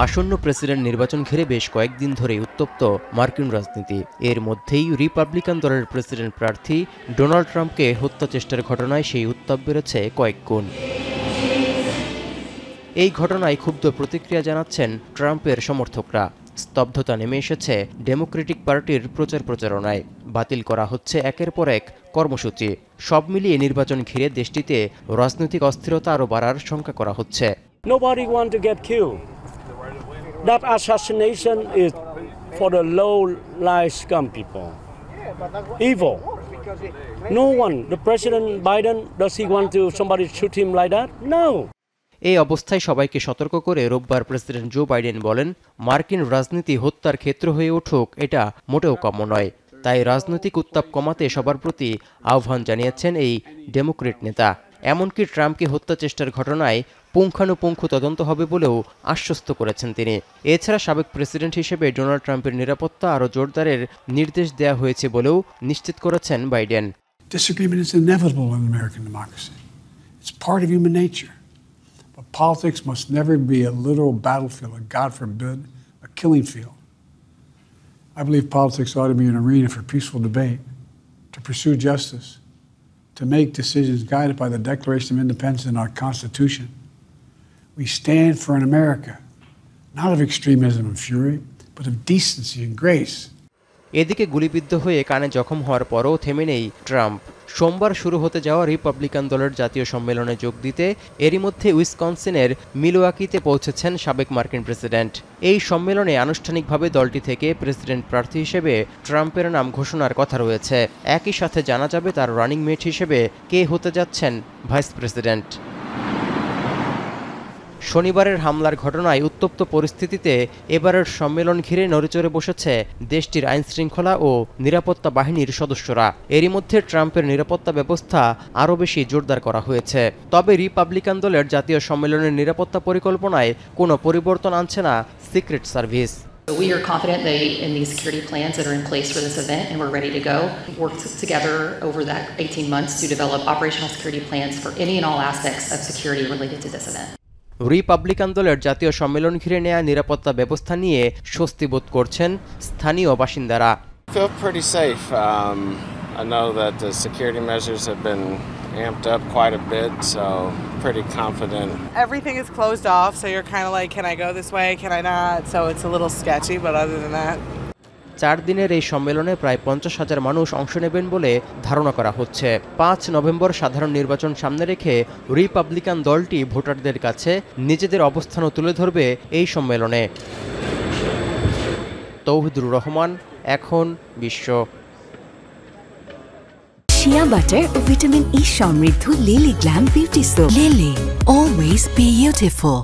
আসন্ন প্রেসিডেন্ট নির্বাচন ঘিরে বেশ কয়েকদিন ধরে উত্তপ্ত মার্কিন রাজনীতি। এর মধ্যেই রিপাবলিকান দলের প্রেসিডেন্ট প্রার্থী ডোনাল্ড ট্রাম্পকে হত্যা চেষ্টার ঘটনায় সেই উত্তাপ বেড়েছে কয়েক গুণ। এই ঘটনায় ক্ষুব্ধ প্রতিক্রিয়া জানাচ্ছেন ট্রাম্পের সমর্থকরা। স্তব্ধতা নেমে এসেছে ডেমোক্রেটিক পার্টির প্রচারণায়। বাতিল করা হচ্ছে একের পর এক কর্মসূচি। সব মিলিয়ে নির্বাচন ঘিরে দেশটিতে রাজনৈতিক অস্থিরতা আরও বাড়ার শঙ্কা করা হচ্ছে। Nobody want to get killed. That assassination is for the low-life scum people. Evil. No one. The President Biden, does he want to somebody shoot him like that? No. এই অবস্থায় সবাইকে সতর্ক করে রোববার প্রেসিডেন্ট জো বাইডেন বলেন, মার্কিন রাজনীতি হত্যার ক্ষেত্র হয়ে উঠুক এটা মোটেও কাম্য নয়। তাই রাজনৈতিক উত্তাপ কমাতে সবার প্রতি আহ্বান জানিয়েছেন এই ডেমোক্রেট নেতা। এমনকি ট্রাম্পকে হত্যা চেষ্টার ঘটনায় পুঙ্খানুপুঙ্খ তদন্ত হবে বলেও আশ্বস্ত করেছেন তিনি। এছাড়া সাবেক প্রেসিডেন্ট হিসেবে ডোনাল্ড ট্রাম্পের নিরাপত্তা আরও জোরদারের নির্দেশ দেওয়া হয়েছে বলেও নিশ্চিত করেছেন Biden. Disagreement is inevitable in American democracy. It's part of human nature. But politics must never be a literal battlefield, or God forbid, a killing field. I believe politics ought to be an arena for peaceful debate, to pursue justice, to make decisions guided by the Declaration of Independence and our Constitution. We stand for an America, not of extremism and fury, but of decency and grace. এদিকে গুলিবিদ্ধ হয়ে কানে জখম হওয়ার পরও থেমে নেই Trump. সোমবার শুরু হতে যাওয়া রিপাবলিকান দলের জাতীয় সম্মেলনে যোগ দিতে এরই মধ্যে উইসকনসিনের মিলওয়াকিতে পৌঁছেছেন সাবেক মার্কিন প্রেসিডেন্ট। এই সম্মেলনে আনুষ্ঠানিকভাবে দলটি থেকে প্রেসিডেন্ট প্রার্থী হিসেবে ট্রাম্পের নাম ঘোষণার কথা রয়েছে। একই সাথে জানা যাবে তার রানিং মেট হিসেবে কে হতে যাচ্ছেন ভাইস প্রেসিডেন্ট। শনিবারের হামলার ঘটনায় উত্তপ্ত পরিস্থিতিতে এবারের সম্মেলন ঘিরে নড়েচড়ে বসেছে দেশটির আইনশৃঙ্খলা ও নিরাপত্তা বাহিনীর সদস্যরা। এরই মধ্যে ট্রাম্পের নিরাপত্তা ব্যবস্থা আরও বেশি জোরদার করা হয়েছে। তবে রিপাবলিকান দলের জাতীয় সম্মেলনের নিরাপত্তা পরিকল্পনায় কোনো পরিবর্তন আনছে না secret service. We are confident in these security plans that are in place for this event, and we're ready to go. We worked together over that 18 months to develop operational security plans for any and all aspects of security related to this event. Republican দলের জাতীয় সম্মেলন ঘিরে নেওয়া নিরাপত্তা ব্যবস্থা নিয়ে স্বস্তি বোধ করছেন স্থানীয় বাসিন্দারা। Feel pretty safe. I know that the security measures have been amped up quite a bit, so pretty confident. Everything is closed off, so you're kind of like, can I go this way, can I not? So it's a little sketchy, but other than that. 4 দিনের এই সম্মেলনে প্রায় 50,000 মানুষ অংশ নেবেন বলে ধারণা করা হচ্ছে। 5 নভেম্বর সাধারণ নির্বাচন সামনে রেখে রিপাবলিকান দলটি ভোটারদের কাছে নিজেদের অবস্থানও তুলে ধরবে এই সম্মেলনে। তৌহিদুর রহমান, এখন বিশ্ব। শিয়া বাটার ও ভিটামিন ই সমৃদ্ধ lily glam beauty soap. Lily, always beautiful.